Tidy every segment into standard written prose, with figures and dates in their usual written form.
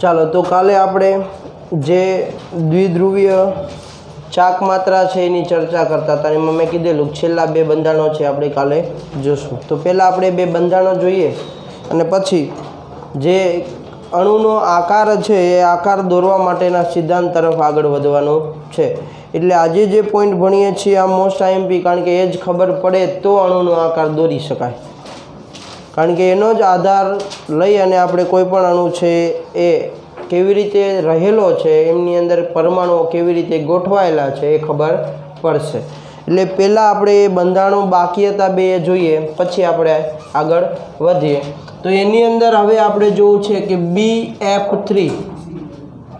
ચાલો તો કાલે આપણે જે દ્વિધ્રુવીય ચાક માત્રા છે એની ચર્ચા કરતા હતા એમાં મેં કીધેલું છેલ્લા બે બંધારણો છે આપણે કાલે જોશું. તો પહેલાં આપણે બે બંધારણો જોઈએ અને પછી જે અણુનો આકાર છે એ આકાર દોરવા માટેના સિદ્ધાંત તરફ આગળ વધવાનું છે. એટલે આજે જે પોઈન્ટ ભણીએ છીએ આ મોસ્ટ આઈએમપી, કારણ કે એ જ ખબર પડે તો અણુનો આકાર દોરી શકાય, કારણ કે એનો જ આધાર લઈ અને આપણે કોઈ પણ અણુ છે એ કેવી રીતે રહેલો છે, એમની અંદર પરમાણુઓ કેવી રીતે ગોઠવાયેલા છે એ ખબર પડશે. એટલે પહેલાં આપણે એ બંધારણો બાકી હતા બે એ જોઈએ, પછી આપણે આગળ વધીએ. તો એની અંદર હવે આપણે જોવું છે કે BF3,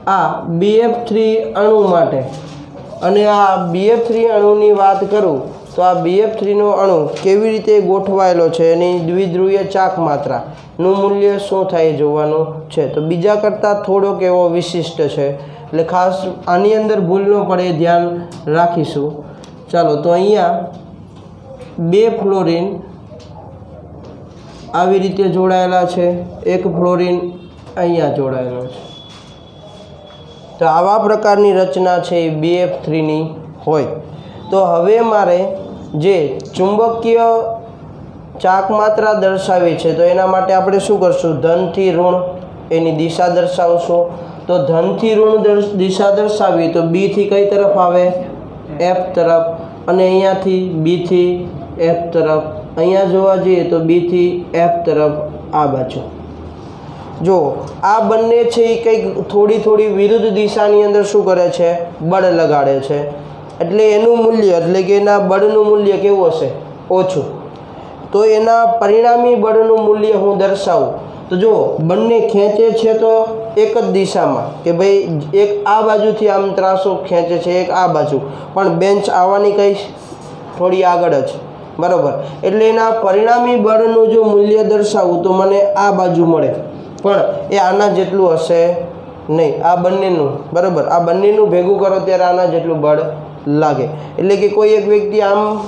આ BF3 અણુ માટે, અને આ BF3 અણુની વાત કરું તો આ BF3નો અણુ કેવી રીતે ગોઠવાયેલો છે, એની દ્વિધ્રુવીય ચાક માત્રાનું મૂલ્ય શું થાય જોવાનું છે. તો બીજા કરતાં થોડોક એવો વિશિષ્ટ છે, એટલે ખાસ આની અંદર ભૂલ ન પડે એ ધ્યાન રાખીશું. ચાલો તો અહીંયા બે ફ્લોરિન આવી રીતે જોડાયેલા છે, એક ફ્લોરિન અહીંયા જોડાયેલો છે. તો આવા પ્રકારની રચના છે એ BF3ની હોય. તો હવે મારે જે ચુંબકીય ચાક માત્રા દર્શાવી છે તો એના માટે આપણે શું કરશું, ધનથી ઋણ એની દિશા દર્શાવશું. તો ધનથી ઋણ દિશા દર્શાવી તો બીથી કઈ તરફ આવે, F તરફ, અને અહીંયાથી બીથી F તરફ. અહીંયા જોવા જઈએ તો બીથી F તરફ આ બાજુ. જો આ બંને છે એ કંઈક થોડી વિરુદ્ધ દિશાની અંદર શું કરે છે, બળ લગાડે છે. એટલે એનું મૂલ્ય, એટલે કે એના બળનું મૂલ્ય કેવું હશે, ઓછું. તો એના પરિણામી બળનું મૂલ્ય હું દર્શાવું તો જો બંને ખેંચે છે તો એક જ દિશામાં, કે ભાઈ એક આ બાજુથી આમ ત્રાસો ખેંચે છે, એક આ બાજુ, પણ બેન્ચ આવવાની કઈ થોડી આગળ જ, બરાબર. એટલે એના પરિણામી બળનું જો મૂલ્ય દર્શાવું તો મને આ બાજુ મળે, પણ એ આના જેટલું હશે નહીં, આ બંનેનું, બરાબર. આ બંનેનું ભેગું કરો ત્યારે આના જેટલું બળ લાગે. એટલે કે કોઈ એક વ્યક્તિ આમ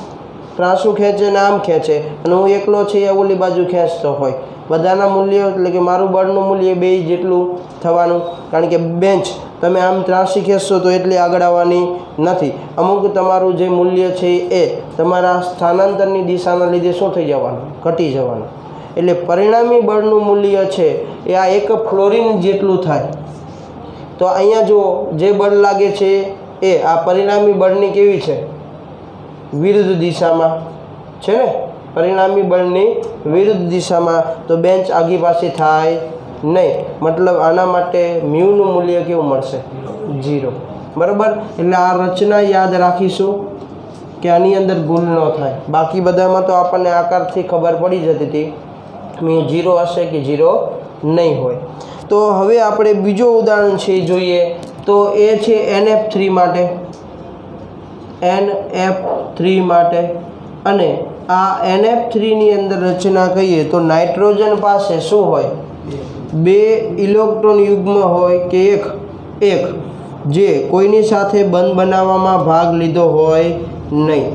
ત્રાસું ખેંચે ને આમ ખેંચે અને હું એકલો છે એ ઓલી બાજુ ખેંચતો હોય, બધાના મૂલ્યો, એટલે કે મારું બળનું મૂલ્ય બે જેટલું થવાનું, કારણ કે બેન્ચ તમે આમ ત્રાસી ખેંચશો તો એટલી આગળ આવવાની નથી. અમુક તમારું જે મૂલ્ય છે એ તમારા સ્થાનાંતરની દિશાના લીધે શું થઈ જવાનું, ઘટી જવાનું. એટલે પરિણામી બળનું મૂલ્ય છે એ આ એક ફ્લોરિન જેટલું થાય. તો અહીંયા જો જે બળ લાગે છે એ આ પરિણામી બળની કેવી છે, વિરુદ્ધ દિશામાં છે ને, પરિણામી બળની વિરુદ્ધ દિશામાં. તો બેન્ચ આગી પાછી થાય નહીં, મતલબ આના માટે મ્યુનું મૂલ્ય કેવું મળશે, 0, બરાબર. એટલે આ રચના યાદ રાખીશું કે આની અંદર ભૂલ ન થાય. બાકી બધામાં તો આપણને આકારથી ખબર પડી જતી હતી મ્યુ 0 હશે કે 0 નહીં હોય. તો હવે આપણે બીજો ઉદાહરણ છે જોઈએ, તો એ છે NF3 માટે, NF3 માટે. અને આ NF3ની અંદર રચના કહીએ તો નાઇટ્રોજન પાસે શું હોય, 2 ઇલેક્ટ્રોન યુગ્મ હોય કે એક જે કોઈની સાથે બંધ બનાવવામાં ભાગ લીધો હોય નહીં.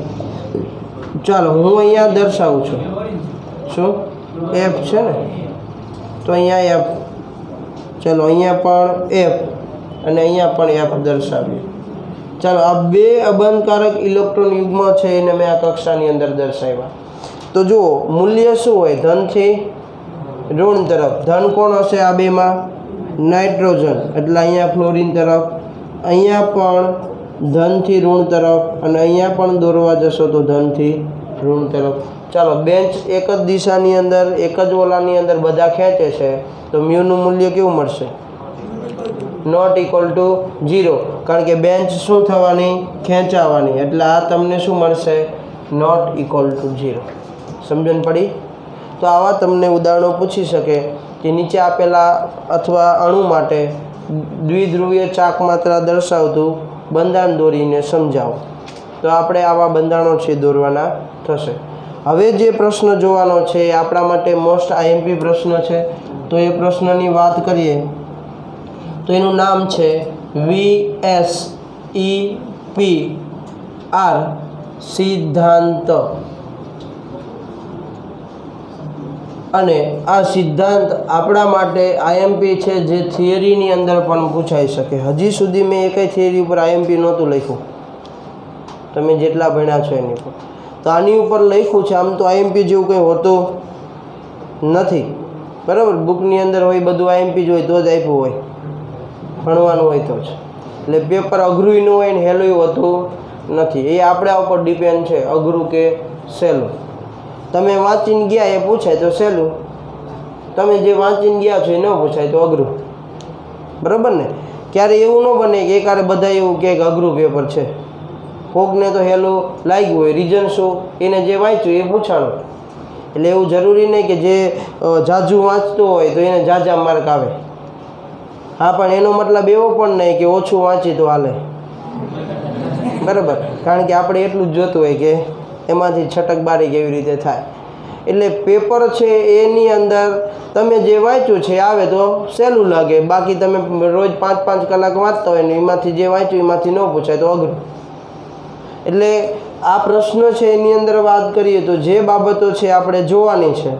ચાલો હું અહીંયા દર્શાવું છું, શું F છે ને, તો અહીંયા F, ચાલો અહીંયા પણ F અને અહીંયા પણ F દર્શાવીએ. ચાલો આ 2 અબંધકારક ઇલેક્ટ્રોન યુગ્મ છે એને મેં આ કક્ષાની અંદર દર્શાવ્યા. તો જુઓ મૂલ્ય શું હોય, ધનથી ઋણ તરફ. ધન કોણ હશે આ બેમાં, નાઇટ્રોજન, એટલે અહીંયા ફ્લોરિન તરફ. અહીંયા પણ ધનથી ઋણ તરફ, અને અહીંયા પણ દોરવા જશો તો ધનથી ઋણ તરફ. ચાલો બેન્ચ એક જ દિશાની અંદર, એક જ ઓલાની અંદર બધા ખેંચે છે, તો મ્યુનું મૂલ્ય કેવું મળશે, નોટ ઇક્વલ ટુ 0, કારણ કે બેન્ચ શું થવાની, ખેંચાવાની. એટલે આ તમને શું મળશે, નોટ ઇક્વલ ટુ 0. સમજણ પડી? તો આવા તમને ઉદાહરણો પૂછી શકે કે નીચે આપેલા અથવા અણુ માટે દ્વિધ્રુવીય ચાક માત્રા દર્શાવતું બંધારણ દોરીને સમજાવો. તો આપણે આવા બંધારણો છે દોરવાના થશે. હવે જે પ્રશ્ન જોવાનો છે એ આપણા માટે મોસ્ટ આઈએમપી પ્રશ્ન છે. તો એ પ્રશ્નની વાત કરીએ તો એનું નામ છે VSEPR સિદ્ધાંત. અને આ સિદ્ધાંત આપણા માટે આઈએમપી છે જે થિયરીની અંદર પણ પૂછાઈ શકે. હજી સુધી મેં એકેય થિયરી ઉપર આઈએમપી નહોતું લખ્યું, તમે જેટલા ભણ્યા છો એની ઉપર. તો આની ઉપર લખ્યું છે. આમ તો આઈએમપી જેવું કંઈ હોતું નથી, બરાબર. બુકની અંદર હોય બધું આઈએમપી જ હોય તો જ આપ્યું હોય, ભણવાનું હોય તો જ. એટલે પેપર અઘરું ન હોય ને હેલું હોતું નથી. એ આપણા ઉપર ડિપેન્ડ છે, અઘરું કે સહેલું. તમે વાંચીને ગયા એ પૂછાય તો સહેલું, તમે જે વાંચીને ગયા છો એ ન પૂછાય તો અઘરું, બરાબર ને. ક્યારે એવું ન બને કે એકારે બધા એવું કહે કે અઘરું પેપર છે. કોકને તો હેલું લાગ્યું હોય, રીઝન શું, એને જે વાંચ્યું એ પૂછાણું. એટલે એવું જરૂરી નહીં કે જે ઝાઝું વાંચતું હોય તો એને ઝાઝા માર્ક આવે. હા, પણ એનો મતલબ એવો પણ નહીં કે ઓછું વાંચી તો હાલે, બરાબર. કારણ કે આપણે એટલું જ જોતું હોય કે એમાંથી છટકબારી કેવી રીતે થાય. એટલે પેપર છે એની અંદર તમે જે વાંચ્યું છે આવે તો સહેલું લાગે. બાકી તમે રોજ 5-5 કલાક વાંચતા હોય ને એમાંથી જે વાંચ્યું એમાંથી ન પૂછાય તો અઘરું. એટલે આ પ્રશ્ન છે એની અંદર વાત કરીએ તો જે બાબતો છે આપણે જોવાની છે,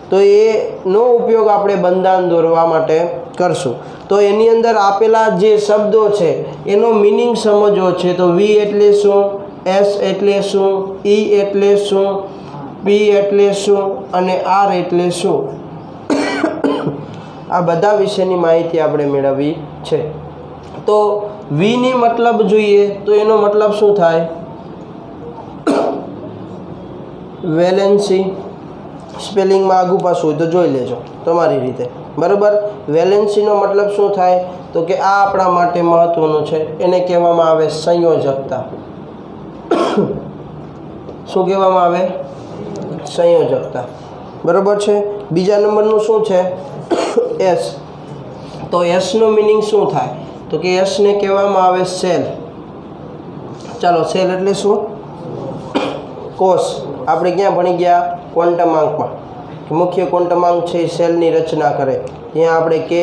તો એનો ઉપયોગ આપણે બંધારણ દોરવા માટે કરશું. તો એની અંદર આપેલા જે શબ્દો છે એનો મિનિંગ સમજવો છે. તો વી એટલે શું, એસ એટલે શું, ઈ એટલે શું, પી એટલે શું અને આર એટલે શું, આ બધા વિશેની માહિતી આપણે મેળવવી છે. તો વીની મતલબ જોઈએ તો એનો મતલબ શું થાય, વેલેન્સી. સ્પેલિંગમાં આગું પાછું હોય તો જોઈ લેજો તમારી રીતે, બરાબર. વેલેન્સીનો મતલબ શું થાય તો કે આ આપણા માટે મહત્વનું છે, એને કહેવામાં આવે સંયોજકતા. શું કહેવામાં આવે, સંયોજકતા, બરાબર છે. બીજા નંબરનું શું છે, એસ. તો એસનો મિનિંગ શું થાય તો કે એસને કહેવામાં આવે સેલ. ચાલો, સેલ એટલે શું, કોષ. આપણે ક્યાં ભણી ગયા, ક્વોન્ટમ આંકમાં. મુખ્ય ક્વોન્ટમ છે એ સેલની રચના કરે. ત્યાં આપણે કે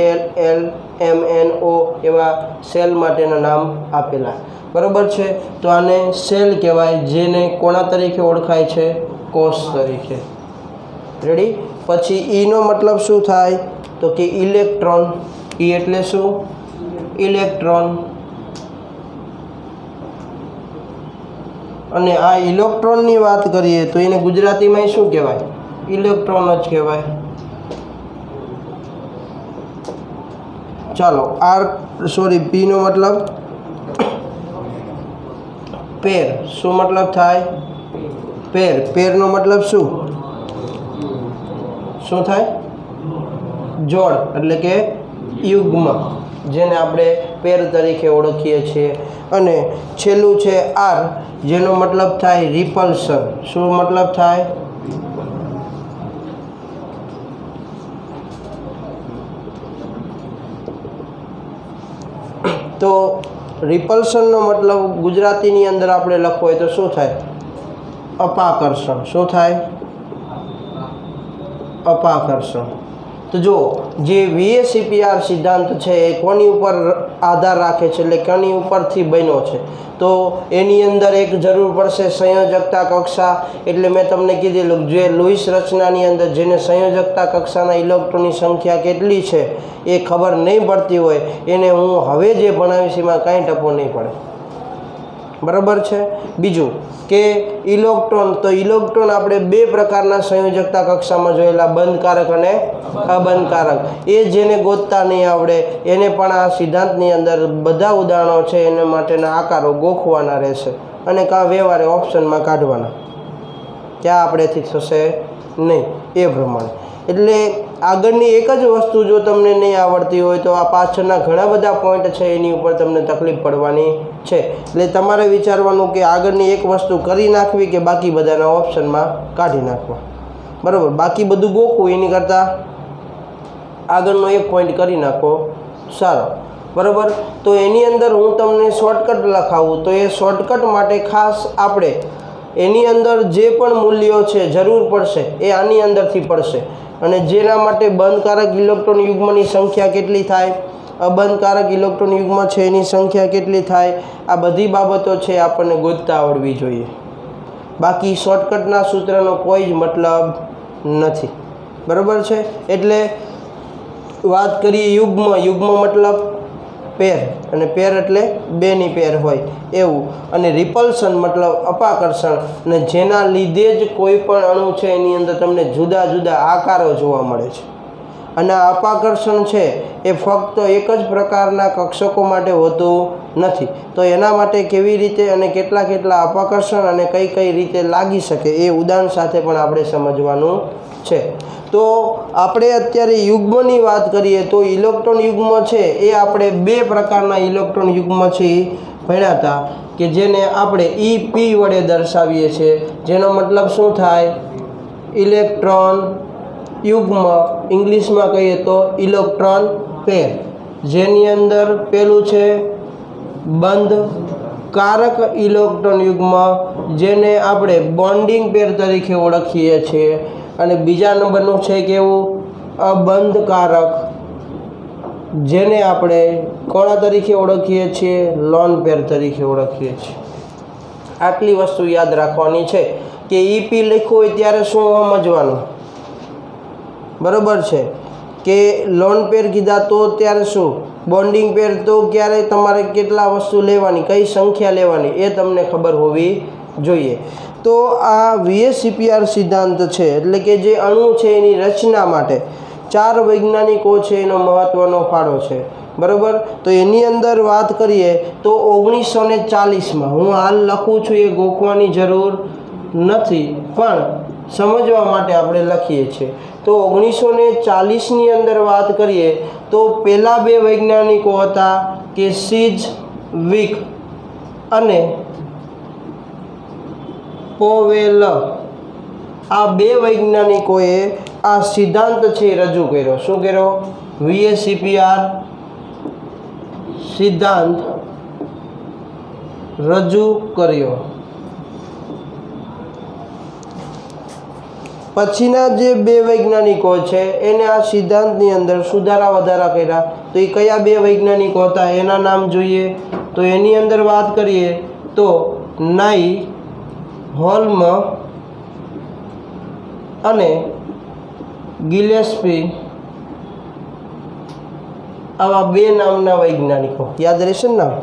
એલ એમ એન ઓ એવા સેલ માટેના નામ આપેલા, બરાબર છે. તો આને સેલ કહેવાય, જેને કોના તરીકે ઓળખાય છે, કોષ તરીકે. રેડી. પછી ઈનો મતલબ શું થાય તો કે ઇલેક્ટ્રોન. ઈ એટલે શું, ઇલેક્ટ્રોન. અને આ ઇલેક્ટ્રોનની વાત કરીએ તો એને ગુજરાતીમાં શું કહેવાય, ઇલેક્ટ્રોન જ કહેવાય. ચાલો, પીનો મતલબ પેર. શું મતલબ થાય, પેર. પેરનો મતલબ શું થાય, જોડ એટલે કે યુગ્મ, જેને આપણે પેર તરીકે ઓળખીએ છીએ. અને છેલ્લું છે આર, જેનો મતલબ થાય રિપલ્શન. શું મતલબ થાય, તો રિપલ્શનનો મતલબ ગુજરાતીની અંદર આપણે લખવો હોય તો શું થાય, અપાકર્ષણ. શું થાય, અપાકર્ષણ. તો જો જે VACPR સિદ્ધાંત છે એ કોની ઉપર આધાર રાખે છે, એટલે કોની ઉપરથી બન્યો છે, તો એની અંદર એક જરૂર પડશે સંયોજકતા કક્ષા. એટલે મેં તમને કીધેલું જે લુઈસ રચનાની અંદર જેને સંયોજકતા કક્ષાના ઇલેક્ટ્રોનની સંખ્યા કેટલી છે એ ખબર નહીં પડતી હોય, એને હું હવે જે ભણાવીશ એમાં કાંઈ ટપો નહીં પડે, બરાબર છે. બીજું કે ઇલેક્ટ્રોન. તો ઇલેક્ટ્રોન આપણે બે પ્રકારના સંયોજકતા કક્ષામાં જોયેલા, બંધકારક અને અબંધકારક. એ જેને ગોતતા નહીં આવડે એને પણ આ સિદ્ધાંતની અંદર બધા ઉદાહરણો છે એના માટેના આકારો ગોખવાના રહેશે અને કાં વ્યવહારે ઓપ્શનમાં કાઢવાના, ત્યાં આપણેથી થશે નહીં એ પ્રમાણે. એટલે આગળની એક જ વસ્તુ જો તમને નહીં આવડતી હોય તો આ પાછળના ઘણા બધા પોઈન્ટ છે એની ઉપર તમને તકલીફ પડવાની છે. એટલે તમારે વિચારવાનું કે આગળની એક વસ્તુ કરી નાખવી કે બાકી બધાના ઓપ્શનમાં કાઢી નાખવા, બરાબર. બાકી બધું ગોખવું એની કરતાં આગળનો એક પોઈન્ટ કરી નાખો સારો, બરાબર. તો એની અંદર હું તમને શોર્ટકટ લખાવું તો એ શોર્ટકટ માટે ખાસ આપણે એની અંદર જે પણ મૂલ્યો છે જરૂર પડશે એ આની અંદરથી પડશે. અને જેના માટે બંધકારક ઇલેક્ટ્રોન યુગ્મની સંખ્યા કેટલી થાય, અબંધકારક ઇલેક્ટ્રોન યુગ્મ છે એની સંખ્યા કેટલી થાય, આ બધી બાબતો છે આપણને ગોતતા આવડવી જોઈએ. બાકી શોર્ટકટના સૂત્રનો કોઈ જ મતલબ નથી. બરાબર છે। એટલે વાત કરીએ યુગ્મ, યુગ્મ મતલબ પેર, અને પેર એટલે બેની પેર હોય એવું, અને રિપલ્શન મતલબ અપાકર્ષણ, અને જેના લીધે જ કોઈ પણ અણુ છે એની અંદર તમને જુદા જુદા આકારો જોવા મળે છે। અને આ અપાકર્ષણ છે એ ફક્ત એક જ પ્રકારના કક્ષકો માટે હોતું નથી, તો એના માટે કેવી રીતે અને કેટલા કેટલા અપાકર્ષણ અને કઈ કઈ રીતે લાગી શકે એ ઉદાહરણ સાથે પણ આપણે સમજવાનું છે। તો આપણે અત્યારે યુગ્મની વાત કરીએ તો ઇલેક્ટ્રોન યુગ્મ છે એ આપણે બે પ્રકારના ઇલેક્ટ્રોન યુગ્મ છે એ ભણ્યા હતા, કે જેને આપણે EP વડે દર્શાવીએ છીએ, જેનો મતલબ શું થાય? ઇલેક્ટ્રોન યુગ્મ, ઇંગ્લિશમાં કહીએ તો ઇલેક્ટ્રોન પેર, જેની અંદર પેલું છે બંધ કારક ઇલેક્ટ્રોન યુગ્મ, જેને આપણે બોન્ડિંગ પેર તરીકે ઓળખીએ છીએ, અને બીજા નંબરનું છે કેવું? અબંધકારક, જેને આપણે કોના તરીકે ઓળખીએ છીએ? લોન પેર તરીકે ઓળખીએ છીએ। આટલી વસ્તુ યાદ રાખવાની છે કે EP લખ્યું હોય ત્યારે શું સમજવાનું? બરાબર છે કે લોન પેર કીધા તો ત્યારે શું? બોન્ડિંગ પેર તો ક્યારે તમારે કેટલા વસ્તુ લેવાની, કઈ સંખ્યા લેવાની એ તમને ખબર હોવી જોઈએ। તો આ VSEPR સિદ્ધાંત છે, એટલે કે જે અણુ છે એની રચના માટે 4 વૈજ્ઞાનિકો છે એનો મહત્વનો ફાળો છે, બરાબર। તો એની અંદર વાત કરીએ તો 1940માં, હું હાલ લખું છું એ ગોખવાની જરૂર નથી, પણ સમજવા માટે આપણે લખીએ છીએ। તો 1940ની અંદર વાત કરીએ તો પહેલા બે વૈજ્ઞાનિકો હતા કે સિઝવિક અને પોવેલ। આ બે વૈજ્ઞાનિકોએ આ સિદ્ધાંત છે રજૂ કર્યો। શું કર્યો? VSEPR સિદ્ધાંત રજૂ કર્યો। પછીના જે બે વૈજ્ઞાનિકો છે એને આ સિદ્ધાંતની અંદર સુધારા વધારા કર્યા। તો એ કયા બે વૈજ્ઞાનિકો હતા એના નામ જોઈએ તો એની અંદર વાત કરીએ તો નાઇહોલ્મ અને ગિલેસ્પી, આવા બે નામના વૈજ્ઞાનિકો યાદ રહેશે ને નામ?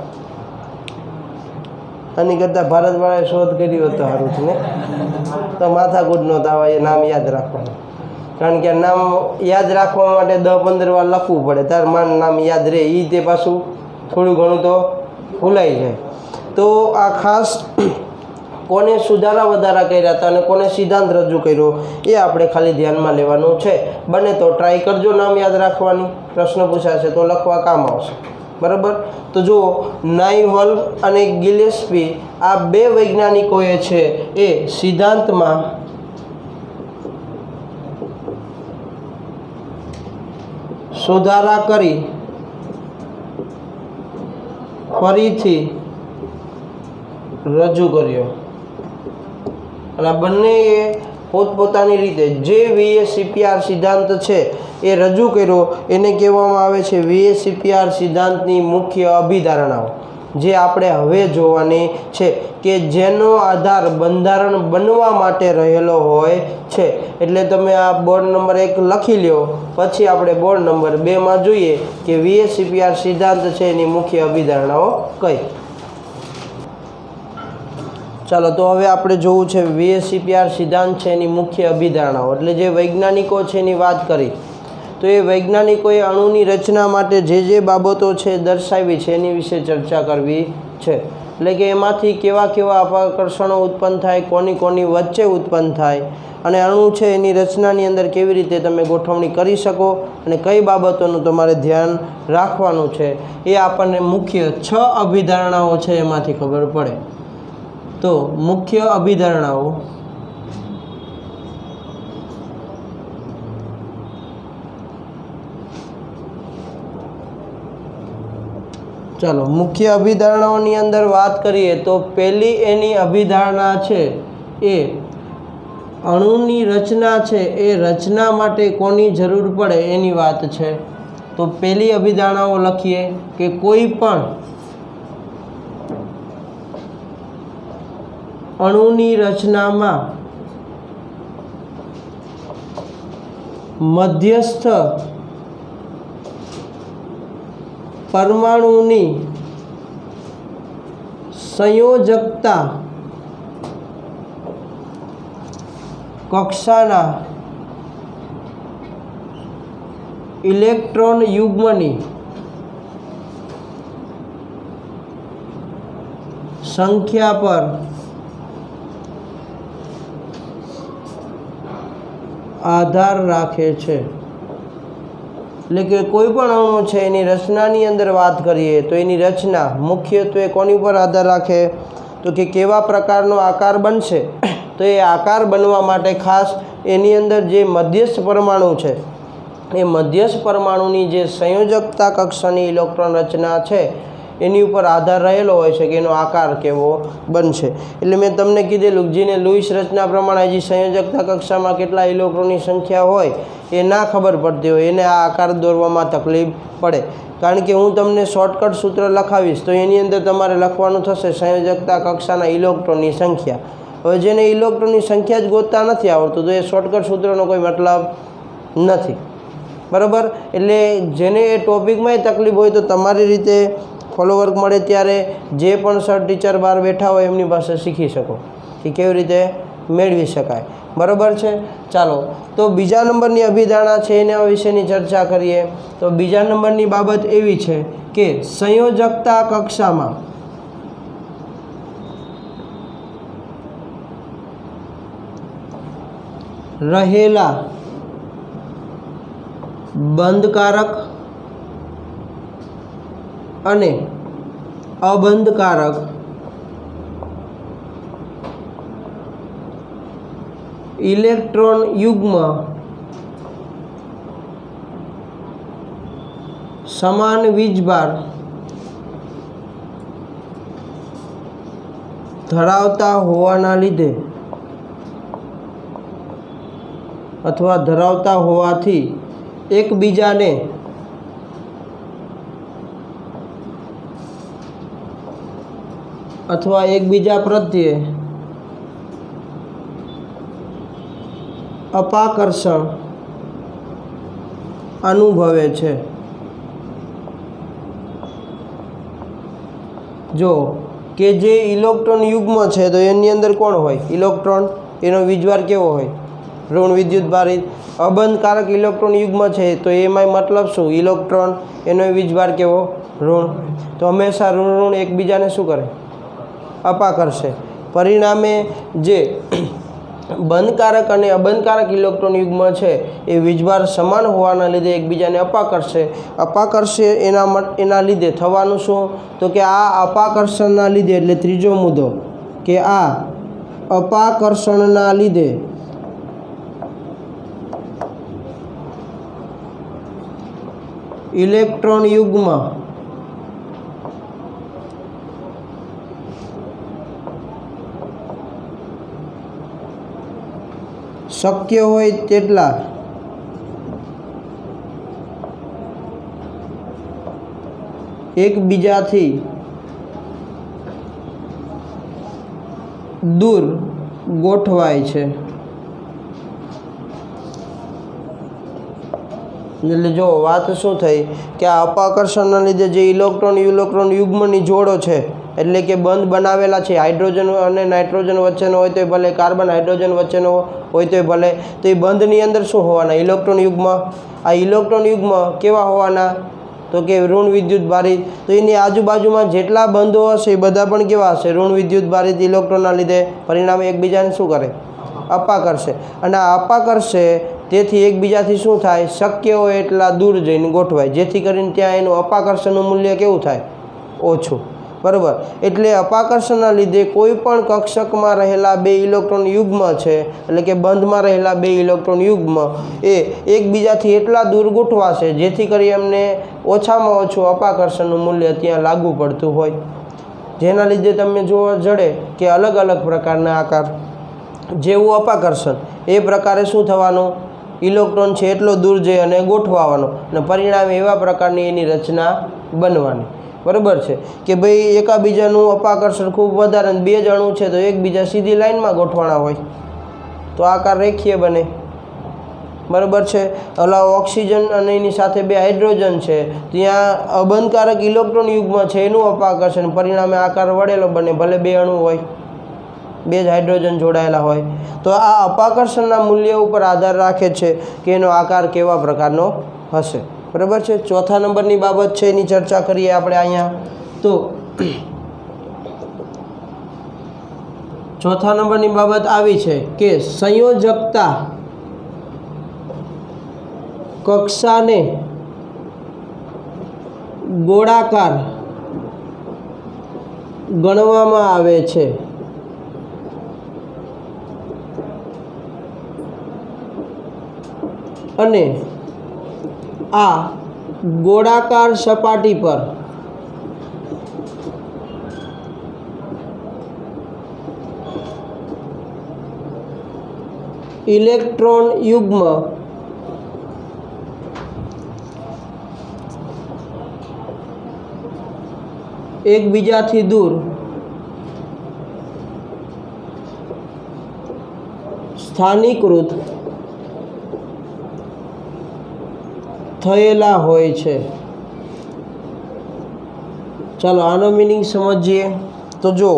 આની કરતાં ભારતવાળાએ શોધ કરી હોત તો સારું છે ને, તો માથાકૂટ નહોતા આવે એ નામ યાદ રાખવાનું, કારણ કે નામ યાદ રાખવા માટે 10-15 વાર લખવું પડે, તાર માન નામ યાદ રહે, એ તે પાછું થોડું ઘણું તો ભૂલાઈ જાય। તો આ ખાસ કોને સુધારા વધારા કર્યા હતા અને કોને સિદ્ધાંત રજૂ કર્યો એ આપણે ખાલી ધ્યાનમાં લેવાનું છે। બને તો ટ્રાય કરજો નામ યાદ રાખવાની, પ્રશ્ન પૂછાશે તો લખવા કામ આવશે, બરાબર। તો જુઓ, નાઇહોલ્મ અને ગિલેસ્પી આ બે વૈજ્ઞાનિકોએ છે એ સિદ્ધાંતમાં સુધારા કરી ફરીથી રજૂ કર્યો, અને આ બંનેએ પોતપોતાની રીતે જે VSEPR સિદ્ધાંત છે એ રજૂ કર્યો એને કહેવામાં આવે છે VSEPR સિદ્ધાંતની મુખ્ય અભિધારણાઓ, જે આપણે હવે જોવાની છે, કે જેનો આધાર બંધારણ બનવા માટે રહેલો હોય છે। એટલે તમે આ બોર્ડ નંબર 1 લખી લ્યો, પછી આપણે બોર્ડ નંબર 2માં જોઈએ કે VSEPR સિદ્ધાંત છે એની મુખ્ય અભિધારણાઓ કઈ। ચાલો, તો હવે આપણે જોવું છે VSEPR સિદ્ધાંત છે એની મુખ્ય અભિધારણાઓ, એટલે જે વૈજ્ઞાનિકો છે એની વાત કરી તો એ વૈજ્ઞાનિકોએ અણુની રચના માટે જે બાબતો છે દર્શાવી છે એની વિશે ચર્ચા કરવી છે। એટલે કે એમાંથી કેવા કેવા આકર્ષણો ઉત્પન્ન થાય, કોની કોની વચ્ચે ઉત્પન્ન થાય, અને અણુ છે એની રચનાની અંદર કેવી રીતે તમે ગોઠવણી કરી શકો અને કઈ બાબતોનું તમારે ધ્યાન રાખવાનું છે એ આપણને મુખ્ય 6 અભિધારણાઓ છે એમાંથી ખબર પડે। તો મુખ્ય અભિધારણાઓ ચાલો, મુખ્ય અભિધારણાઓની અંદર વાત કરીએ તો પહેલી એની અભિધારણા છે એ અણુની રચના છે એ રચના માટે કોની જરૂર પડે એની વાત છે। તો પહેલી અભિધારણાઓ લખીએ કે કોઈ પણ અણુની રચનામાં મધ્યસ્થ પરમાણુની સંયોજકતા કક્ષાના ઇલેક્ટ્રોન યુગ્મની સંખ્યા પર આધાર રાખે છે। એટલે કે કોઈ પણ અણુ છે એની રચનાની અંદર વાત કરીએ તો એની રચના મુખ્યત્વે કોની ઉપર આધાર રાખે તો કે કેવા પ્રકારનો આકાર બનશે। તો એ આકાર બનવા માટે ખાસ એની અંદર જે મધ્યસ્થ પરમાણુ છે એ મધ્યસ્થ પરમાણુની જે સંયોજકતા કક્ષાની ઇલેક્ટ્રોન રચના છે એની ઉપર આધાર રહેલો હોય છે કે એનો આકાર કેવો બનશે। એટલે મેં તમને કીધેલું જેને લુઈસ રચના પ્રમાણે હજી સંયોજકતા કક્ષામાં કેટલા ઇલેક્ટ્રોનની સંખ્યા હોય એ ના ખબર પડતી હોય એને આ આકાર દોરવામાં તકલીફ પડે। કારણ કે હું તમને શોર્ટકટ સૂત્ર લખાવીશ તો એની અંદર તમારે લખવાનું થશે સંયોજકતા કક્ષાના ઇલેક્ટ્રોનની સંખ્યા। હવે જેને ઇલેક્ટ્રોનની સંખ્યા જ ગોતતા નથી આવડતું તો એ શોર્ટકટ સૂત્રનો કોઈ મતલબ નથી, બરાબર। એટલે જેને એ ટોપિકમાંય તકલીફ હોય તો તમારી રીતે ફોલોવર્ક મળે ત્યારે જે પણ સર ટીચર બહાર બેઠા હોય એમની પાસે શીખી શકો કે કેવી રીતે મેળવી શકાય, બરાબર છે। ચાલો તો બીજા નંબરની અભિધારણા છે એના વિશેની ચર્ચા કરીએ। તો બીજા નંબરની બાબત એવી છે કે સંયોજકતા કક્ષામાં રહેલા બંધકારક અને અબંધકારક ઇલેક્ટ્રોન યુગ્મ સમાન વીજભાર ધરાવતા હોવાના લીધે અથવા ધરાવતા હોવાથી એકબીજાને અથવા એકબીજા પ્રત્યે અપાકર્ષણ અનુભવે છે। જો કે જે ઇલેક્ટ્રોન યુગ્મ છે તો એની અંદર કોણ હોય ઇલેક્ટ્રોન, એનો વીજભાર કેવો હોય ઋણ વિદ્યુત ભારિત। અબંધકારક ઇલેક્ટ્રોન યુગ્મ છે તો એમાં મતલબ શું ઇલેક્ટ્રોન એનો વીજભાર કેવો ઋણ, તો હંમેશા ઋણ ઋણ એકબીજાને શું કરે અપાકર્ષે। પરિણામે જે બંધકારક અને અબંધકારક ઇલેક્ટ્રોન યુગ્મ છે એ વીજભાર સમાન હોવાના લીધે એકબીજાને અપાકર્ષે એના લીધે થવાનું શું તો કે આ અપાકર્ષણના લીધે એટલે ત્રીજો મુદ્દો કે આ અપાકર્ષણના લીધે ઇલેક્ટ્રોન યુગ્મ શક્ય હોય તેટલા એકબીજાથી દૂર ગોઠવાય છે। એટલે જો વાત શું થઈ કે આ અપાકર્ષણના લીધે જે ઇલેક્ટ્રોન યુગ્મની જોડો છે એટલે કે બંધ બનાવેલા છે હાઇડ્રોજન અને નાઇટ્રોજન વચ્ચેનો હોય તો ભલે કાર્બન હાઇડ્રોજન વચ્ચેનો હોય તો ભલે તો એ બંધની અંદર શું હોવાના ઇલેક્ટ્રોન યુગ્મ। આ ઇલેક્ટ્રોન યુગ્મ કેવા હોવાના તો કે ઋણ વિદ્યુત ભારિત। તો એની આજુબાજુમાં જેટલા બંધો હશે એ બધા પણ કેવા હશે ઋણ વિદ્યુત ભારિત ઇલેક્ટ્રોનના લીધે પરિણામે એકબીજાને શું કરે અપાકર્ષે। અને આ અપાકર્ષે તેથી એકબીજાથી શું થાય શક્ય હોય એટલા દૂર જઈને ગોઠવાય જેથી કરીને ત્યાં એનું અપાકર્ષણનું મૂલ્ય કેવું થાય ઓછું, બરાબર। એટલે અપાકર્ષણના લીધે કોઈ પણ કક્ષકમાં રહેલા બે ઇલેક્ટ્રોન યુગ્મ છે એટલે કે બંધમાં રહેલા બે ઇલેક્ટ્રોન યુગ્મ એ એકબીજાથી એટલા દૂર ગોઠવાશે જેથી કરી એમને ઓછામાં ઓછું અપાકર્ષણનું મૂલ્ય ત્યાં લાગુ પડતું હોય જેના લીધે તમને જોવા જડે કે અલગ અલગ પ્રકારના આકાર જેવું અપાકર્ષણ એ પ્રકારે શું થવાનું ઇલેક્ટ્રોન છે એટલો દૂર જઈ અને ગોઠવાવાનો અને પરિણામે એવા પ્રકારની એની રચના બનવાની, બરાબર છે કે ભાઈ એકાબીજાનું અપાકર્ષણ ખૂબ વધારે બે જ અણુ છે તો એકબીજા સીધી લાઇનમાં ગોઠવાના હોય તો આકાર રેખીય બને, બરાબર છે। ઓલા ઓક્સિજન અને એની સાથે 2 હાઇડ્રોજન છે, ત્યાં અબંધકારક ઇલેક્ટ્રોન યુગ્મ છે એનું અપાકર્ષણ પરિણામે આકાર વળેલો બને, ભલે 2 અણુ હોય, 2 જ હાઇડ્રોજન જોડાયેલા હોય। તો આ અપાકર્ષણના મૂલ્ય ઉપર આધાર રાખે છે કે એનો આકાર કેવા પ્રકારનો હશે, બરાબર છે। ચોથા નંબરની બાબત છે એની ચર્ચા કરીએ આપણે અહીંયા। તો ચોથા નંબરની બાબત આવી છે કે સંયોજકતા કક્ષાને ગોળાકાર ગણવામાં આવે છે અને આ ગોળાકાર સપાટી પર ઇલેક્ટ્રોન યુગ્મ એકબીજાથી દૂર સ્થાનીકૃત થયેલા હોય છે। ચાલો આનો મિનિંગ સમજીએ। તો જો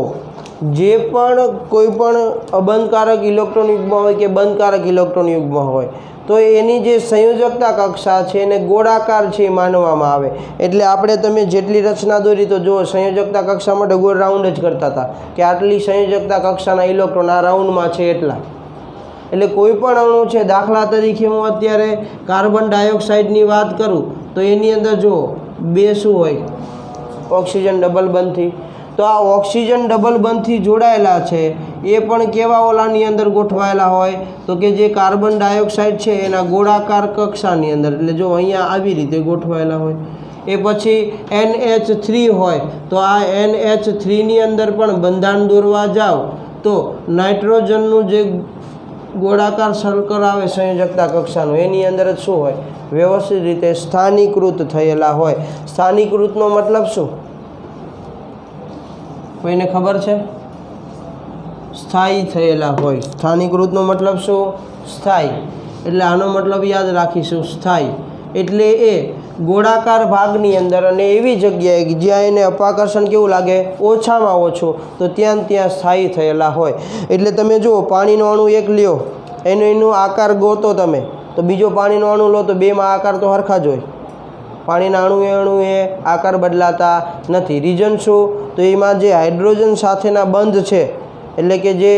જે પણ કોઈ પણ અબંધકારક ઇલેક્ટ્રોન યુગ્મ હોય કે બંધકારક ઇલેક્ટ્રોન યુગ્મ હોય તો એની જે સંયોજકતા કક્ષા છે એને ગોળાકાર છે માનવામાં આવે। એટલે આપણે તમે જેટલી રચના દોરી તો જો સંયોજકતા કક્ષા માટે ગોળ રાઉન્ડ જ કરતા હતા કે આટલી સંયોજકતા કક્ષાના ઇલેક્ટ્રોન આ રાઉન્ડમાં છે એટલા। એટલે કોઈ પણ અણુ છે, દાખલા તરીકે હું અત્યારે કાર્બન ડાયોક્સાઇડની વાત કરું તો એની અંદર જો 2 શું હોય, ઓક્સિજન ડબલ બંધથી। તો આ ઓક્સિજન ડબલ બંધથી જોડાયેલા છે એ પણ કેવા ઓલાની અંદર ગોઠવાયેલા હોય તો કે જે કાર્બન ડાયોક્સાઇડ છે એના ગોળાકાર કક્ષાની અંદર, એટલે જો અહીંયા આવી રીતે ગોઠવાયેલા હોય। એ પછી NH3 હોય તો આ NH3ની અંદર પણ બંધારણ દોરવા જાઓ તો નાઇટ્રોજનનું જે ગોળાકાર સર્કલ આવે સંયોજકતા કક્ષાનું એની અંદર જ શું હોય, વ્યવસ્થિત રીતે સ્થાનીકૃત થયેલા હોય। સ્થાનીકૃતનો મતલબ શું, કોઈને ખબર છે? સ્થાયી થયેલા હોય। સ્થાનીકૃતનો મતલબ શું, સ્થાયી। એટલે આનો મતલબ યાદ રાખીશું, સ્થાયી એટલે એ ગોળાકાર ભાગની અંદર અને એવી જગ્યાએ જ્યાં એને અપાકર્ષણ કેવું લાગે, ઓછામાં ઓછું, તો ત્યાં સ્થાયી થયેલા હોય। એટલે તમે જુઓ પાણીનો અણુ એક લ્યો, એનો આકાર ગોતો તમે, તો બીજો પાણીનો અણુ લો તો બેમાં આકાર તો હરખા જ હોય। પાણીના અણુએ આકાર બદલાતા નથી। રીઝન શું, તો એમાં જે હાઇડ્રોજન સાથેના બંધ છે, એટલે કે જે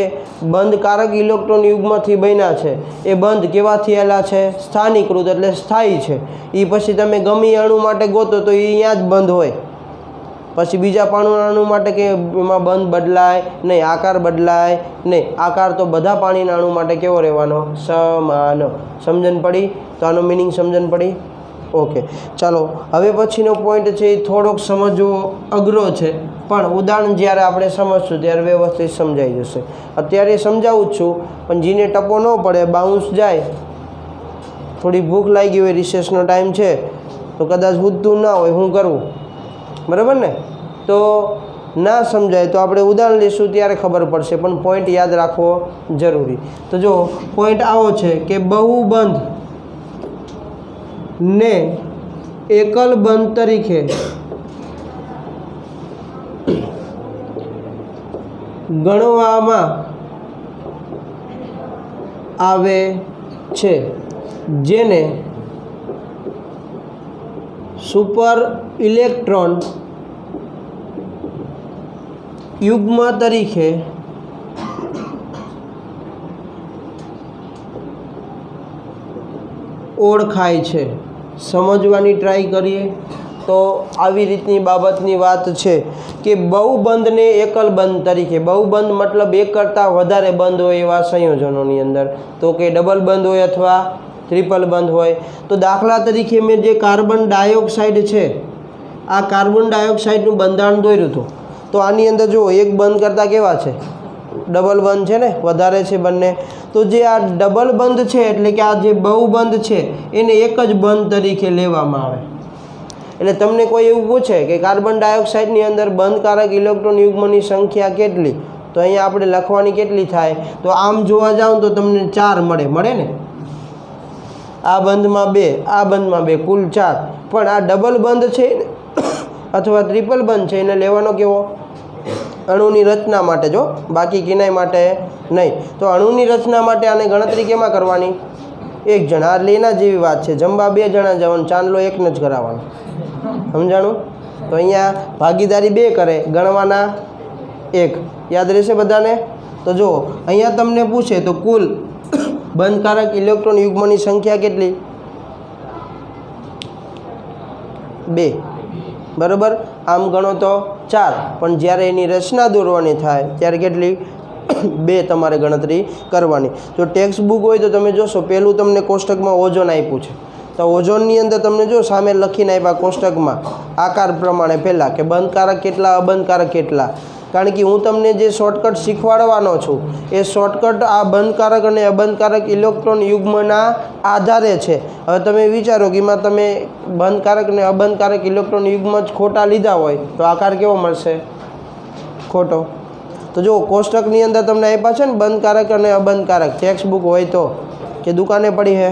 બંધકારક ઇલેક્ટ્રોન યુગ્મથી બન્યા છે એ બંધ કેવા થયેલા છે, સ્થાનીકૃત એટલે સ્થાયી છે। એ પછી તમે ગમે અણુ માટે ગોતો તો એ અહીંયા જ બંધ હોય, પછી બીજા પાણીના અણુ માટે કે એમાં બંધ બદલાય નહીં, આકાર બદલાય નહીં। આકાર તો બધા પાણીના અણુ માટે કેવો રહેવાનો, સમાન। સમજણ પડી? તો આનો મિનિંગ સમજણ પડી? ઓકે, ચાલો હવે પછીનો પોઈન્ટ છે એ થોડોક સમજવો અઘરો છે, પણ ઉદાહરણ જ્યારે આપણે સમજશું ત્યારે વ્યવસ્થિત સમજાઈ જશે। અત્યારે સમજાવું જ છું, પણ જેને ટપો ન પડે, બાઉન્સ જાય, થોડી ભૂખ લાગી હોય, રિસેસનો ટાઈમ છે તો કદાચ બુદ્ધું ના હોય, શું કરવું, બરાબર ને? તો ના સમજાય તો આપણે ઉદાહરણ લઈશું ત્યારે ખબર પડશે, પણ પોઈન્ટ યાદ રાખવો જરૂરી। તો જો પોઈન્ટ આવો છે કે બહુબંધ ને એકલ બંધ તરીકે ગણવામાં આવે છે, જેને સુપર ઇલેક્ટ્રોન યુગ્મ તરીકે ઓળખાય છે। સમજવાની ટ્રાય કરીએ તો આવી રીતની બાબતની વાત છે કે બહુબંધને એકલ બંધ તરીકે, બહુબંધ મતલબ એક કરતાં વધારે બંધ હોય એવા સંયોજનોની અંદર, તો કે ડબલ બંધ હોય અથવા ટ્રિપલ બંધ હોય। તો દાખલા તરીકે મેં જે કાર્બન ડાયોક્સાઇડ છે, આ કાર્બન ડાયોક્સાઇડનું બંધારણ દોર્યું હતું, તો આની અંદર જો એક બંધ કરતાં કેવા છે, ડબલ બંધ છે ને, વધારે છે બંને। તો જે આ ડબલ બંધ છે એટલે કે આ જે બહુબંધ છે એને એક જ બંધ તરીકે લેવામાં આવે। એટલે તમને કોઈ એવું પૂછે કે કાર્બન ડાયોક્સાઇડની અંદર બંધકારક ઇલેક્ટ્રોન યુગ્મની સંખ્યા કેટલી, તો અહીંયા આપણે લખવાની કેટલી થાય, તો આમ જોવા જાઓ તો તમને 4 મળે ને? આ બંધમાં 2, આ બંધમાં 2, કુલ 4. પણ આ ડબલ બંધ છે અથવા ટ્રિપલ બંધ છે એને લેવાનો કેવો? અણુની રચના માટે, જો બાકી કિનાય માટે નહીં. તો અણુની રચના માટે આને ગણતરી કેમાં કરવાની? 1 જણ. આ લેના જેવી વાત છે. જમવા 2 જણા જવાનું, ચાંદલો 1 જ કરાવવાનો. સમજાણું? તો અહીંયા ભાગીદારી 2 કરે, ગણવાના 1. યાદ રહેશે બધાને? તો જુઓ અહીંયા તમને પૂછે તો કુલ બંધકારક ઇલેક્ટ્રોન યુગ્મની સંખ્યા કેટલી? 2. બરાબર. આમ ગણો તો 4. પણ જ્યારે એની રચના દોરવાની થાય ત્યારે કેટલી? 2 તમારે ગણતરી કરવાની. જો ટેક્સ્ટ બુક હોય તો તમે જોશો પહેલું તમને કોષ્ટકમાં ઓઝોન આપ્યું છે. તો ઓઝોનની અંદર તમને જો સામે લખીને આપ્યા કોષ્ટકમાં આકાર પ્રમાણે પહેલાં કે બંધકારક કેટલા, અબંધકારક કેટલા. કારણ કે હું તમને જે શોર્ટકટ શીખવાડવાનો છું એ શોર્ટકટ આ બંધકારક અને અબંધકારક ઇલેક્ટ્રોન યુગ્મના આધારે છે. હવે તમે વિચારો કે એમાં તમે બંધકારક અને અબંધકારક ઇલેક્ટ્રોન યુગ્મ જ ખોટા લીધા હોય તો આકાર કેવો મળશે? ખોટો. તો જો કોષ્ટકની અંદર તમને આપ્યા છે ને બંધકારક અને અબંધકારક, ટેક્સ્ટ બુક હોય તો કે દુકાને પડી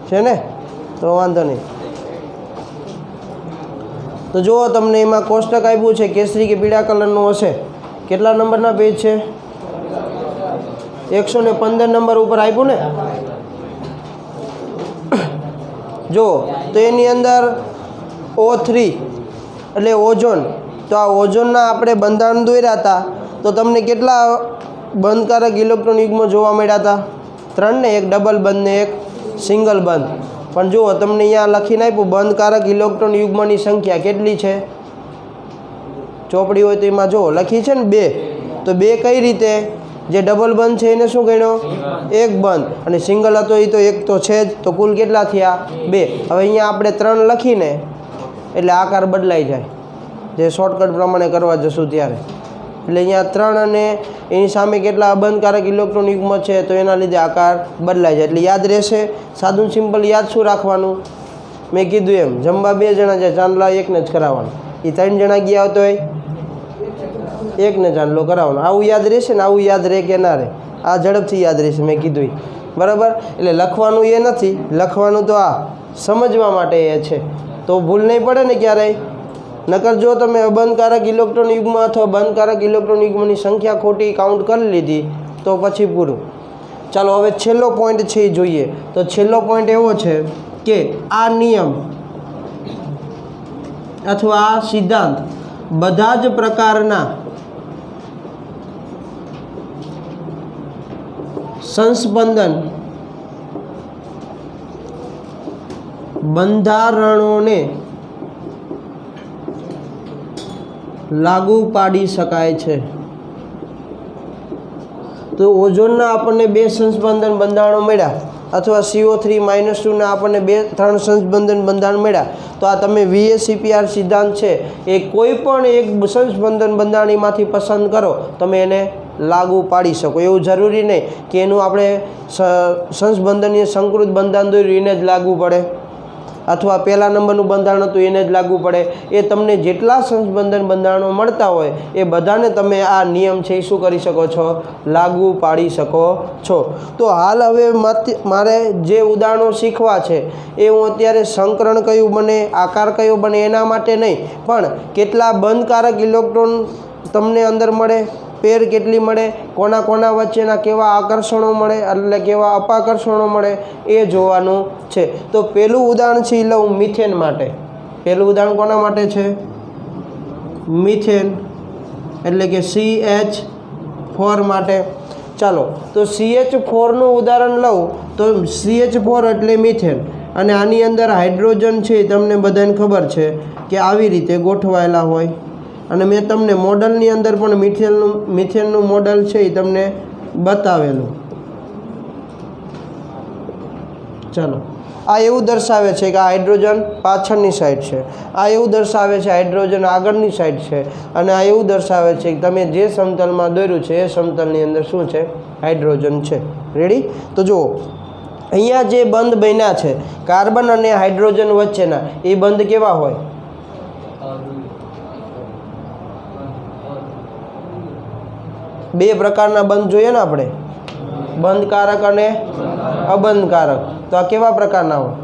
છે ને? તો વાંધો નહીં. તો જુઓ તમને એમાં કોષ્ટક આપ્યું છે કેસરી કે પીળા કલરનું હશે. કેટલા નંબરના પેજ છે? 115 નંબર ઉપર આપ્યું ને? જો તો એની અંદર O3 એટલે ઓઝોન. તો આ ઓઝોનના આપણે બંધારણ દોર્યા હતા તો તમને કેટલા બંધકારક ઇલેક્ટ્રોન યુગ્મ જોવા મળ્યા હતા? 3 ને, એક ડબલ બંધ ને એક સિંગલ બંધ. પણ જુઓ તમને અહીંયા લખીને આપ્યું બંધકારક ઇલેક્ટ્રોન યુગ્મની સંખ્યા કેટલી છે? ચોપડી હોય તો એમાં જુઓ લખી છે ને 2. તો 2 કઈ રીતે? જે ડબલ બંધ છે એને શું ગણ્યો? 1 બંધ. અને સિંગલ હતો એ તો 1 તો છે જ. તો કુલ કેટલા થયા? 2. હવે અહીંયા આપણે 3 લખીને એટલે આકાર બદલાઈ જાય, જે શોર્ટકટ પ્રમાણે કરવા જશું ત્યારે. એટલે અહીંયા 3 અને એની સામે કેટલા અબંધકારક ઇલેક્ટ્રોન યુગ્મ છે તો એના લીધે આકાર બદલાઈ જાય. એટલે યાદ રહેશે. સાદું સિમ્પલ યાદ શું રાખવાનું? મેં કીધું એમ જમવા 2 જણા જાય, ચાંદલા 1 ને જ કરાવવાનું. એ 3 જણા ગયા તો 1 ને ચાંદલો કરાવવાનો. આવું યાદ રહેશે ને? આવું યાદ રહે કે ના રહે? આ ઝડપથી યાદ રહેશે. મેં કીધું બરાબર. એટલે લખવાનું એ નથી, લખવાનું તો આ સમજવા માટે એ છે. તો ભૂલ નહીં પડે ને ક્યારેય. નકર જો તમે અબંધકારક ઇલેક્ટ્રોન યુગ્મ અથવા બંધકારક ઇલેક્ટ્રોન યુગ્મની સંખ્યા ખોટી કાઉન્ટ કરી લીધી તો પછી પૂરું. ચાલો હવે છેલ્લો પોઈન્ટ છે એ જોઈએ. તો છેલ્લો પોઈન્ટ એવો છે કે આ નિયમ અથવા આ સિદ્ધાંત બધા જ પ્રકારના સંસ્પંદન બંધારણોને લાગુ પાડી શકાય છે. તો ઓઝોનના આપણને 2 સંસ્પંદન બંધારણો મળ્યા અથવા CO3 -2 ના આપણને 3 સંસ્પંદન બંધારણ મળ્યા. તો આ તમે VSEPR સિદ્ધાંત છે એ કોઈ પણ એક સંસ્પંદન બંધારણીમાંથી પસંદ કરો તમે એને લાગુ પાડી શકો. એવું જરૂરી નહીં કે એનું આપણે સંસ્પંદનીય સંકૃત બંધારણ દોર્યું એને જ લાગુ પડે અથવા પહેલા નંબરનું બંધારણ હતું એને જ લાગુ પડે. એ તમને જેટલા સંસ્પંદન બંધારણો મળતા હોય એ બધાને તમે આ નિયમ છે એ શું કરી શકો છો? લાગુ પાડી શકો છો. તો હાલ હવે મારે જે ઉદાહરણો શીખવા છે એ હું અત્યારે સંકરણ કયું બને, આકાર કયો બને એના માટે નહીં, પણ કેટલા બંધકારક ઇલેક્ટ્રોન તમને અંદર મળે, પેર કેટલી મળે, કોના કોના વચ્ચેના કેવા આકર્ષણો મળે એટલે કેવા અપાકર્ષણો મળે એ જોવાનું છે. તો પહેલું ઉદાહરણ છે એ લઉં મિથેન માટે. પહેલું ઉદાહરણ કોના માટે છે? મિથેન એટલે કે CH4 માટે. ચાલો તો CH4નું ઉદાહરણ લઉં તો CH4 એટલે મિથેન અને આની અંદર હાઇડ્રોજન છે તમને બધાને ખબર છે કે આવી રીતે ગોઠવાયેલા હોય. અને મેં તમને મોડલની અંદર પણ મિથેનનું મોડલ છે એ તમને બતાવેલું. ચાલો આ એવું દર્શાવે છે કે આ હાઇડ્રોજન પાછળની સાઈડ છે, આ એવું દર્શાવે છે હાઇડ્રોજન આગળની સાઈડ છે, અને આ એવું દર્શાવે છે કે તમે જે સમતલમાં દોર્યું છે એ સમતલની અંદર શું છે? હાઇડ્રોજન છે. રેડી? તો જુઓ અહીંયા જે બંધ બન્યા છે કાર્બન અને હાઇડ્રોજન વચ્ચેના એ બંધ કેવા હોય? બે પ્રકારના બંધ જોઈએ ને આપણે. બંધકારક અને અબંધકારક. તો આ કેવા પ્રકારના હોય?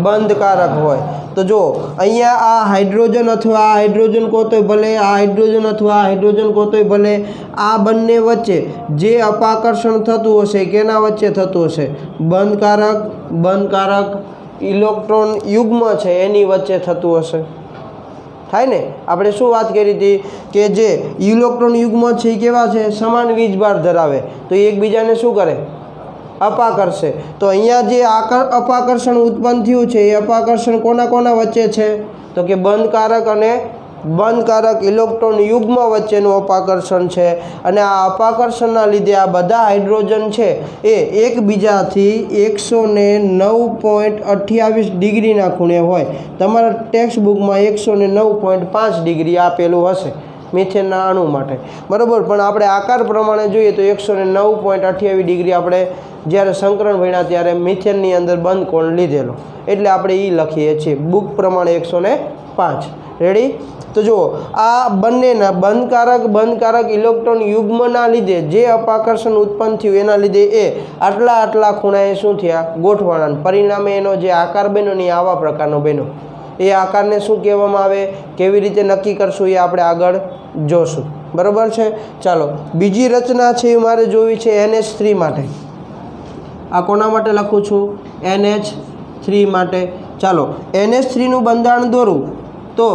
બંધકારક હોય. તો જો અહીંયા આ હાઇડ્રોજન અથવા આ હાઇડ્રોજન કહો તોય ભલે, આ હાઇડ્રોજન અથવા આ હાઇડ્રોજન કહો તોય ભલે, આ બંને વચ્ચે જે અપાકર્ષણ થતું હશે કેના વચ્ચે થતું હશે? બંધકારક ઇલેક્ટ્રોન યુગ્મ છે એની વચ્ચે થતું હશે. થાય ને? આપણે શું વાત કરી હતી કે જે ઇલેક્ટ્રોન યુગ્મ છે એ કેવા છે? સમાન વીજભાર ધરાવે, તો એ એકબીજાને શું કરે? અપાકર્ષે. તો અહીંયા જે અપાકર્ષણ ઉત્પન્ન થયું છે એ અપાકર્ષણ કોના કોના વચ્ચે છે? તો કે બંધકારક અને બંધકારક ઇલેક્ટ્રોન યુગ્મ વચ્ચેનું અપાકર્ષણ છે. અને આ અપાકર્ષણના લીધે આ બધા હાઇડ્રોજન છે એ એકબીજાથી 109.28 ડિગ્રીના ખૂણે હોય. તમારા ટેક્સ્ટ બુકમાં 109.5 ડિગ્રી આપેલું હશે મિથેનના અણુ માટે, બરાબર. પણ આપણે આકાર પ્રમાણે જોઈએ તો 109.28 ડિગ્રી આપણે જ્યારે સંકરણ ભણ્યા ત્યારે મિથેનની અંદર બંધ કોણ લીધેલો, એટલે આપણે એ લખીએ છીએ બુક પ્રમાણે 105. રેડી? તો જુઓ, આ બંનેના બંધકારક ઇલેક્ટ્રોન યુગ્મના લીધે જે અપાકર્ષણ ઉત્પન્ન થયું એના લીધે એ આટલા ખૂણાએ શું થયા? ગોઠવાના. પરિણામે એનો જે આકાર બન્યો ને આવા પ્રકારનો બન્યો. એ આકારને શું કહેવામાં આવે? કેવી રીતે નક્કી કરશું એ આપણે આગળ જોશું, બરાબર છે. ચાલો, બીજી રચના છે એ મારે જોવી છે NH3 માટે. આ કોના માટે લખું છું? NH3 માટે. ચાલો, NH3નું બંધારણ દોરું તો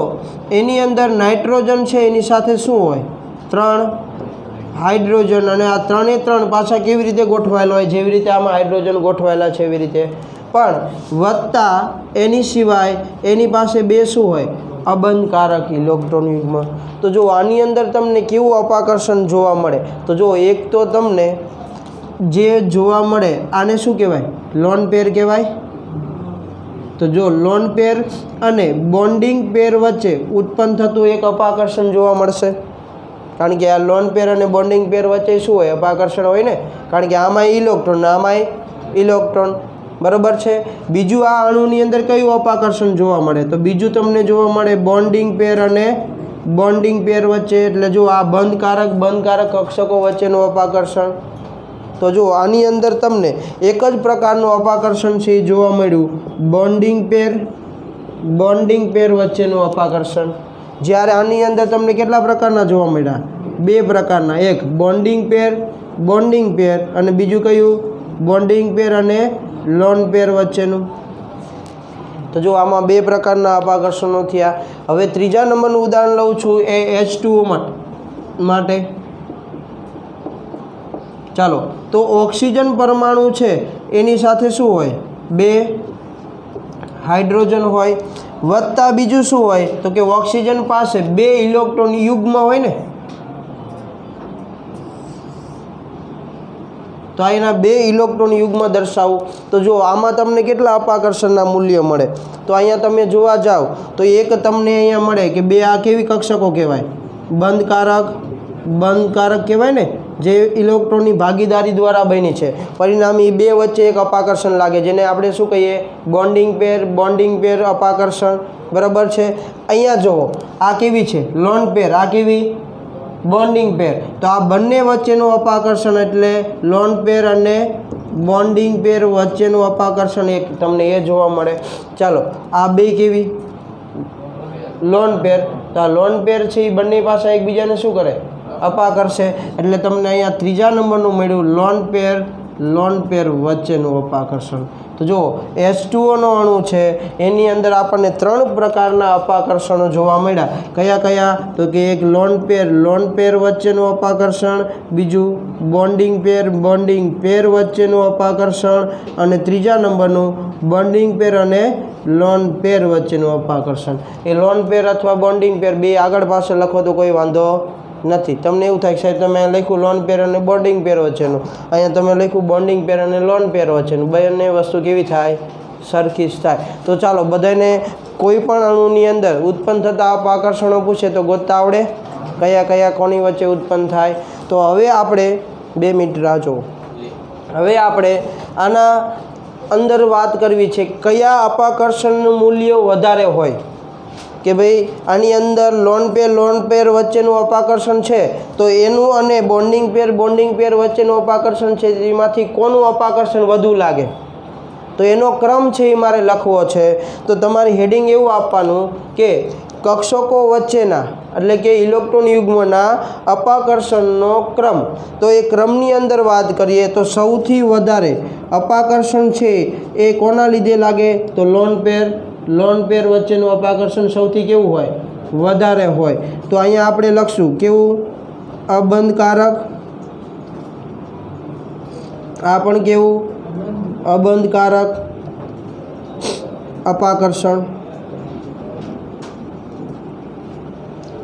એની અંદર નાઇટ્રોજન છે એની સાથે શું હોય? 3 હાઇડ્રોજન. અને આ 3 એ 3 પાછા કેવી રીતે ગોઠવાયેલા હોય? જેવી રીતે આમાં હાઇડ્રોજન ગોઠવાયેલા છે એવી રીતે, પણ વત્તા એની સિવાય એની પાસે 2 શું હોય? અબંધકારક ઇલેક્ટ્રોન યુગ્મ. તો જો આની અંદર તમને કેવું અપાકર્ષણ જોવા મળે? તો જો એક તો તમને જે જોવા મળે આને શું કહેવાય? લોન પેર કહેવાય. તો જો લોન પેર અને બોન્ડિંગ પેર વચ્ચે ઉત્પન્ન થતું એક અપાકર્ષણ જોવા મળશે. કારણ કે આ લોન પેર અને બોન્ડિંગ પેર વચ્ચે શું હોય? અપાકર્ષણ હોય ને. કારણ કે આમાં ઇલેક્ટ્રોન આમાં ઇલેક્ટ્રોન, બરાબર છે. બીજું આ અણુની અંદર કયું અપાકર્ષણ જોવા મળે? તો બીજું તમને જોવા મળે બોન્ડિંગ પેર અને બોન્ડિંગ પેર વચ્ચે. એટલે જો આ બંધકારક કક્ષકો વચ્ચેનું અપાકર્ષણ. તો જો આની અંદર તમને એક જ પ્રકારનું અપાકર્ષણ છે એ જોવા મળ્યું, બોન્ડિંગ પેર વચ્ચેનું અપાકર્ષણ. જ્યારે આની અંદર તમને કેટલા પ્રકારના જોવા મળ્યા? 2 પ્રકારના. એક બોન્ડિંગ પેર અને બીજું કયું? બોન્ડિંગ પેર અને લોન પેર વચ્ચેનું. તો જો આમાં 2 પ્રકારના અપાકર્ષણો થયા. હવે ત્રીજા નંબરનું ઉદાહરણ લઉં છું એ H2O માટે. ચાલો, તો ઓક્સિજન પરમાણુ છે એની સાથે શું હોય? 2 હાઇડ્રોજન હોય, વત્તા બીજું શું હોય? તો કે ઓક્સિજન પાસે 2 ઇલેક્ટ્રોન યુગ્મ હોય ને. તો એના 2 ઇલેક્ટ્રોન યુગ્મ દર્શાવું. તો જો આમાં તમને કેટલા અપાકર્ષણના મૂલ્ય મળે? તો અહીંયા તમે જોવા જાઓ તો એક તમને અહીંયા મળે કે 2 આ કેવી કક્ષકો કહેવાય? બંધકારક કહેવાય ને, જે ઇલેક્ટ્રોનની ભાગીદારી દ્વારા બની છે. પરિણામે 2 વચ્ચે એક અપાકર્ષણ લાગે જેને આપણે શું કહીએ? બોન્ડિંગ પેર અપાકર્ષણ, બરાબર છે. અહીંયા જુઓ, આ કેવી છે? Lone pair. આ કેવી? બોન્ડિંગ પેર. તો આ બંને વચ્ચેનું અપાકર્ષણ એટલે લોન પેર અને બોન્ડિંગ પેર વચ્ચેનું અપાકર્ષણ એક તમને એ જોવા મળે. ચાલો, આ 2 કેવી? Lone pair. તો આ લોન પેર છે એ બંને પાછા એકબીજાને શું કરે? અપાકર્ષે. એટલે તમને અહીંયા ત્રીજા નંબરનું મળ્યું લોન પેર વચ્ચેનું અપાકર્ષણ. તો જુઓ, H2O અણુ છે એની અંદર આપણને 3 પ્રકારના અપાકર્ષણો જોવા મળ્યા. કયા? તો કે એક લોન પેર વચ્ચેનું અપાકર્ષણ, બીજું બોન્ડિંગ પેર વચ્ચેનું અપાકર્ષણ, અને ત્રીજા નંબરનું બોન્ડિંગ પેર અને લોન પેર વચ્ચેનું અપાકર્ષણ. એ લોન પેર અથવા બોન્ડિંગ પેર 2 આગળ પાછળ લખો તો કોઈ વાંધો નથી. તમને એવું થાય કે સાહેબ તમે લખ્યું લોન પેર અને બોન્ડિંગ પેર વચ્ચેનું, અહીંયા તમે લખ્યું બોન્ડિંગ પેર અને લોન પેર વચ્ચેનું. બંને વસ્તુ કેવી થાય? સરખી જ થાય. તો ચાલો, બધાને કોઈ પણ અણુની અંદર ઉત્પન્ન થતા અપાકર્ષણો પૂછે તો ગોતતા આવડે? કયા કોની વચ્ચે ઉત્પન્ન થાય? તો હવે આપણે 2 મિનિટ રાહ જુઓ. હવે આપણે આના અંદર વાત કરવી છે કયા અપાકર્ષણનું મૂલ્ય વધારે હોય. કે ભાઈ આની અંદર લોન પેર વચ્ચેનું અપાકર્ષણ છે તો એનું અને બોન્ડિંગ પેર વચ્ચેનું અપાકર્ષણ છે એમાંથી કોનું અપાકર્ષણ વધુ લાગે તો એનો ક્રમ છે એ મારે લખવો છે. તો તમારી હેડિંગ એવું આપવાનું કે કક્ષકો વચ્ચેના એટલે કે ઇલેક્ટ્રોન યુગ્મના અપાકર્ષણનો ક્રમ. તો એ ક્રમની અંદર વાત કરીએ તો સૌથી વધારે અપાકર્ષણ છે એ કોના લીધે લાગે તો લોન પેર વચ્ચેનું અપાકર્ષણ સૌથી કેવું હોય વધારે હોય. તો અહીંયા આપણે લખશું કેવું અબંધકારક, આ પણ કેવું અબંધકારક અપાકર્ષણ.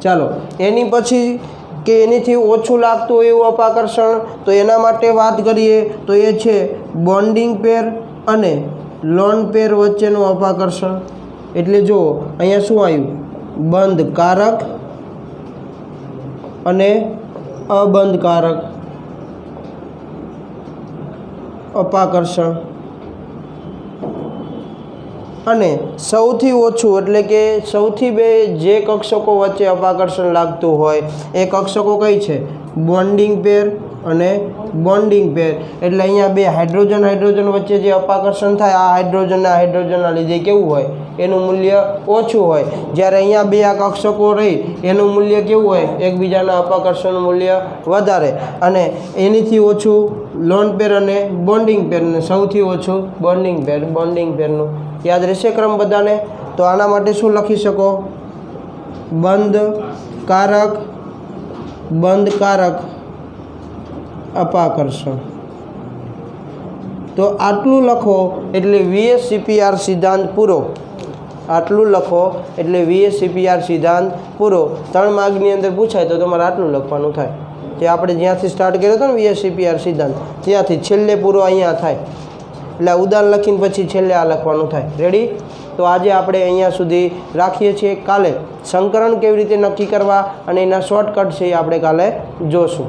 ચાલો એની પછી કે એનીથી ઓછું લાગતું હોય એવું અપાકર્ષણ તો એના માટે વાત કરીએ તો એ છે બોન્ડિંગ પેર અને લોન પેર વચ્ચેનું અપાકર્ષણ. એટલે જુઓ અહીંયા શું આવ્યું બંધકારક અને અબંધકારક અપાકર્ષણ. અને સૌથી ઓછું એટલે કે સૌથી જે કક્ષકો વચ્ચે અપાકર્ષણ લાગતું હોય એ કક્ષકો કઈ છે બોન્ડિંગ પેર અને બોન્ડિંગ પેર. એટલે અહીંયા બે હાઇડ્રોજન વચ્ચે જે અપાકર્ષણ થાય આ હાઇડ્રોજનના લીધે કેવું હોય એનું મૂલ્ય ઓછું હોય. જ્યારે અહીંયા બે આ કક્ષકો રહી એનું મૂલ્ય કેવું હોય એકબીજાના અપાકર્ષણનું મૂલ્ય વધારે. અને એનીથી ઓછું લોન પેર અને બોન્ડિંગ પેર ને સૌથી ઓછું બોન્ડિંગ પેરનું. યાદ રહેશે ક્રમ બધાને. તો આના માટે શું લખી શકો બંધકારક અપાકર્ષણ. તો આટલું લખો એટલે VSCPR સિદ્ધાંત પૂરો. આટલું લખો એટલે VSCPR સિદ્ધાંત પૂરો. 3 માર્કની અંદર પૂછાય તો તમારે આટલું લખવાનું થાય. જે આપણે જ્યાંથી સ્ટાર્ટ કર્યો હતો ને VSCPR સિદ્ધાંત ત્યાંથી છેલ્લે પૂરો અહીંયા થાય. એટલે ઉદાહરણ લખીને પછી છેલ્લે આ લખવાનું થાય. રેડી? તો આજે આપણે અહીંયા સુધી રાખીએ છીએ. કાલે સંકરણ કેવી રીતે નક્કી કરવા અને એના શોર્ટકટ છે એ આપણે કાલે જોશું.